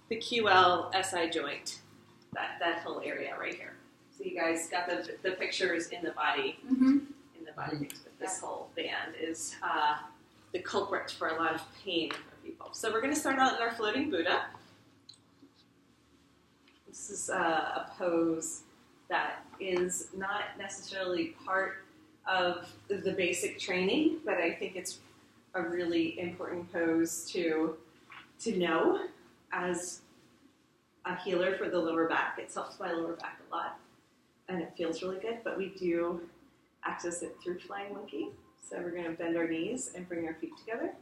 the QL SI joint, that whole area right here. So you guys got the pictures in the body, in the body mix, but this whole band is the culprit for a lot of pain for people. So we're going to start out in our floating Buddha. This is a pose that is not necessarily part of the basic training, but I think it's a really important pose to know as a healer for the lower back. It helps my lower back a lot, and it feels really good, but we do access it through flying monkey. So we're going to bend our knees and bring our feet together.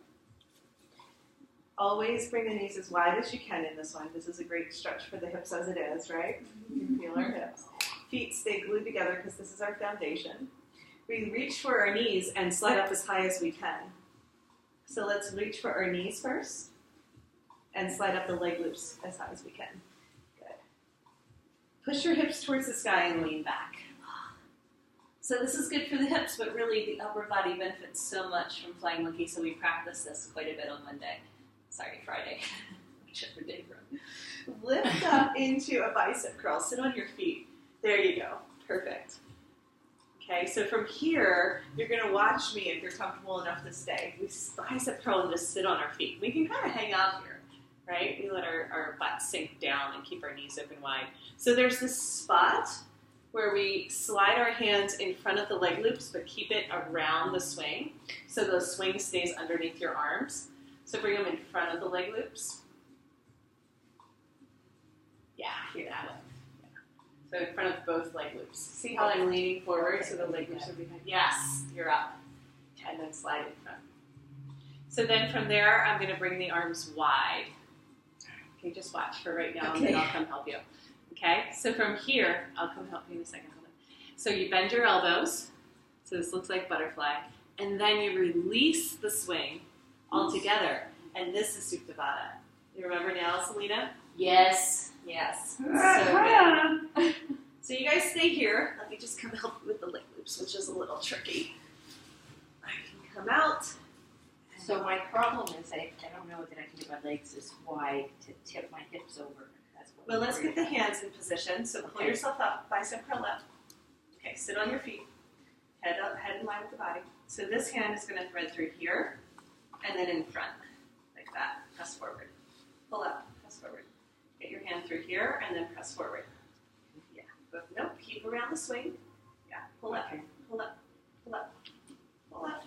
Always bring the knees as wide as you can in this one. This is a great stretch for the hips as it is, right? You can feel our hips. Feet stay glued together because this is our foundation. We reach for our knees and slide up as high as we can. So let's reach for our knees first and slide up the leg loops as high as we can. Good. Push your hips towards the sky and lean back. So this is good for the hips, but really the upper body benefits so much from flying monkey, so we practice this quite a bit on Friday, whichever day from. Lift up into a bicep curl. Sit on your feet. There you go. Perfect. Okay, so from here, you're going to watch me if you're comfortable enough to stay. We bicep curl and just sit on our feet. We can kind of hang out here, right? We let our butt sink down and keep our knees open wide. So there's this spot where we slide our hands in front of the leg loops, but keep it around the swing, so the swing stays underneath your arms. So bring them in front of the leg loops. Yeah, here that way. Yeah. So in front of both leg loops. See how I'm leaning forward so the leg loops are behind? Yes, you're up. And then slide in front. So then from there, I'm going to bring the arms wide. Okay, just watch for right now, and then I'll come help you. Okay, so from here, I'll come help you in a second. Hold on. So you bend your elbows. So this looks like butterfly. And then you release the swing all together. And this is Suptabada. You remember now, Selena? Yes. Yes. So good. So you guys stay here. Let me just come help you with the leg loops, which is a little tricky. I can come out. So my problem is I don't know that I can get my legs this wide to tip my hips over. That's what Well, let's get the hands in position. So pull yourself up, bicep curl up. Okay, sit on your feet. Head up, head in line with the body. So this hand is going to thread through here and then in front, like that. Press forward. Pull up, press forward. Get your hand through here and then press forward. Yeah. But nope, keep around the swing. Yeah. Pull up, pull up, pull up, pull up.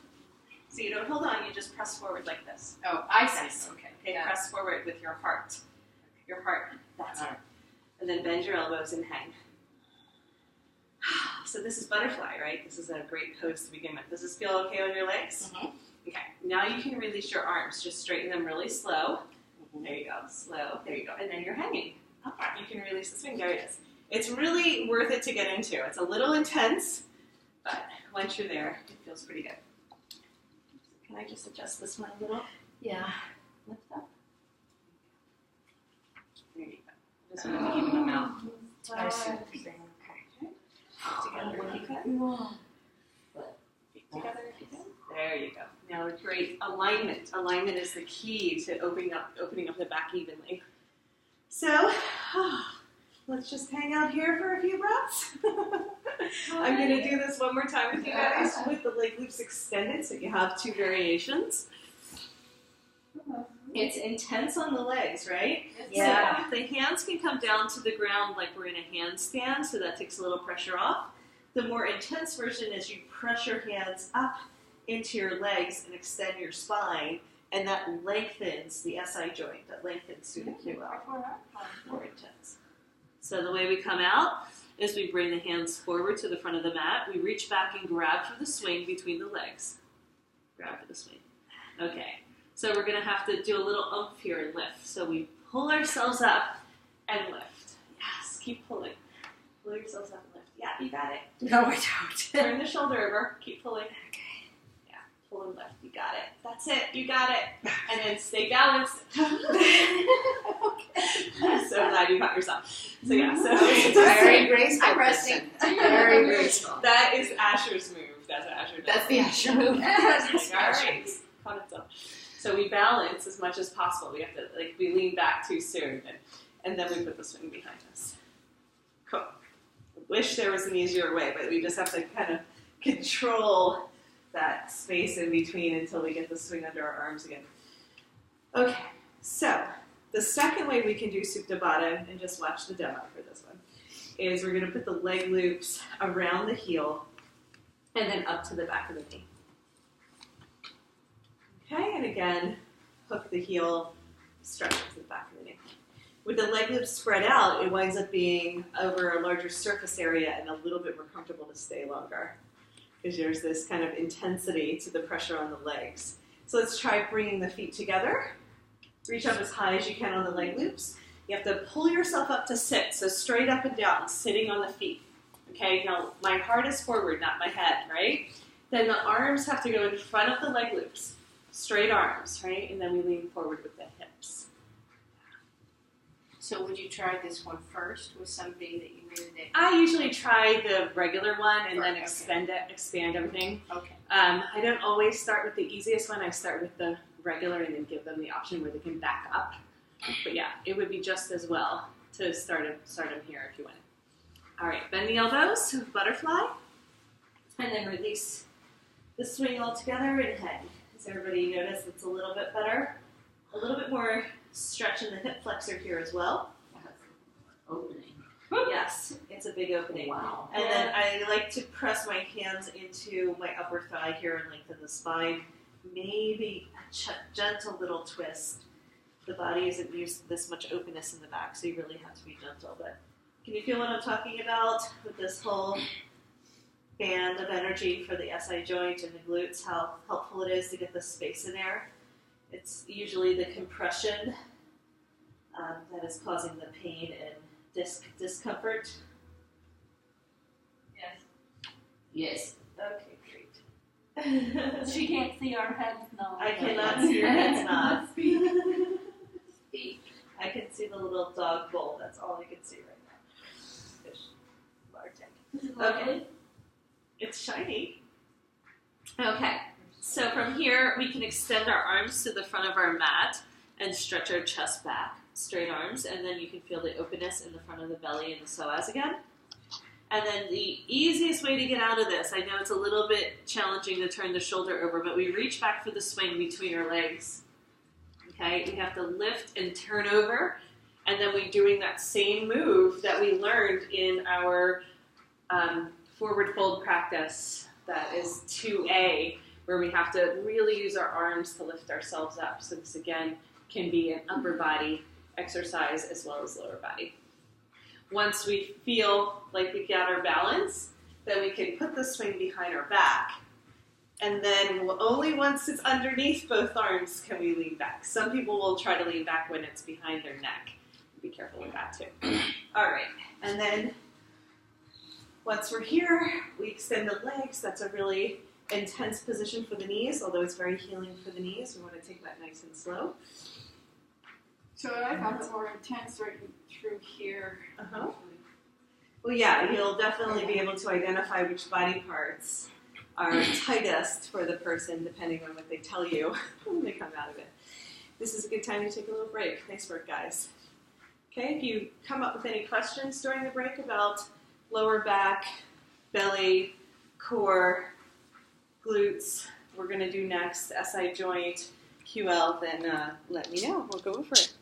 So you don't hold on, you just press forward like this. Oh, I see. Yes. Okay. Okay, press forward with your heart. Your heart. That's it. And then bend your elbows and hang. So this is butterfly, right? This is a great pose to begin with. Does this feel okay on your legs? Mm-hmm. Okay. Now you can release your arms. Just straighten them really slow. Mm-hmm. There you go. Slow. There you go. And then you're hanging. You can release the swing. There it is. It's really worth it to get into. It's a little intense, but once you're there, it feels pretty good. Can I just adjust this one a little? Yeah. Lift up. There you go. Just want to keep them out. I see what you're saying. Together if you can. Together if you can. There you go. Now, great alignment. Alignment is the key to opening up the back evenly. So, let's just hang out here for a few breaths. I'm going to do this one more time with you guys with the leg loops extended, so you have two variations. It's intense on the legs, right? Yeah. So the hands can come down to the ground like we're in a handstand, so that takes a little pressure off. The more intense version is you press your hands up into your legs and extend your spine, and that lengthens the SI joint, that lengthens through the QL. More intense. So the way we come out is we bring the hands forward to the front of the mat. We reach back and grab for the swing between the legs. Grab for the swing. Okay. So we're going to have to do a little oomph here and lift. So we pull ourselves up and lift. Yes, keep pulling. Pull yourselves up and lift. Yeah, you got it. No, I don't. Turn the shoulder over. Keep pulling. Okay. Yeah, pull and lift. You got it. That's it. You got it. And then stay balanced. Okay. I'm so glad you got yourself. So yeah, so it's very graceful. I'm resting. Very graceful. That is Asher's move. That's what Asher does. That's the Asher move. All right. So we balance as much as possible. We have to, like, we lean back too soon, and then we put the swing behind us. Cool. I wish there was an easier way, but we just have to kind of control that space in between until we get the swing under our arms again. Okay, so the second way we can do Suptabada, and just watch the demo for this one, is we're going to put the leg loops around the heel and then up to the back of the knee. Okay, and again, hook the heel, stretch it to the back of the knee. With the leg loops spread out, it winds up being over a larger surface area and a little bit more comfortable to stay longer, because there's this kind of intensity to the pressure on the legs. So let's try bringing the feet together. Reach up as high as you can on the leg loops. You have to pull yourself up to sit, so straight up and down, sitting on the feet. Okay, now my heart is forward, not my head, right? Then the arms have to go in front of the leg loops. Straight arms, right? And then we lean forward with the hips. So would you try this one first with somebody that you knew that? I usually try the regular one and then Okay. expand everything. Okay. I don't always start with the easiest one. I start with the regular and then give them the option where they can back up. But yeah, it would be just as well to start them here if you want. All right, bend the elbows, butterfly, and then release the swing all together and head. Does everybody notice it's a little bit better? A little bit more stretch in the hip flexor here as well. Opening. Yes, it's a big opening. Wow. And then I like to press my hands into my upper thigh here and lengthen the spine. Maybe a gentle little twist. The body isn't used to this much openness in the back, so you really have to be gentle. But can you feel what I'm talking about with this whole band of energy for the SI joint and the glutes, how helpful it is to get the space in there? It's usually the compression that is causing the pain and discomfort. Yes. Yes. Okay, great. She can't see our heads now. I cannot see your heads not. Speak. I can see the little dog bowl. That's all I can see right now. Fish. Large tank. This is Okay. lovely. It's shiny. Okay, so from here we can extend our arms to the front of our mat and stretch our chest back, straight arms, and then you can feel the openness in the front of the belly and the psoas again. And then the easiest way to get out of this, I know it's a little bit challenging to turn the shoulder over, but we reach back for the swing between our legs. Okay, we have to lift and turn over, and then we're doing that same move that we learned in our forward fold practice. That is 2A, where we have to really use our arms to lift ourselves up. So this, again, can be an upper body exercise as well as lower body. Once we feel like we got our balance, then we can put the swing behind our back. And then only once it's underneath both arms can we lean back. Some people will try to lean back when it's behind their neck. Be careful with that too. All right, and then once we're here, we extend the legs. That's a really intense position for the knees, although it's very healing for the knees. We want to take that nice and slow. So I found it more intense right through here. Uh-huh. Well, yeah, you'll definitely be able to identify which body parts are tightest for the person, depending on what they tell you when they come out of it. This is a good time to take a little break. Nice work, guys. Okay, if you come up with any questions during the break about lower back, belly, core, glutes, we're going to do next, SI joint, QL, then let me know. We'll go over it.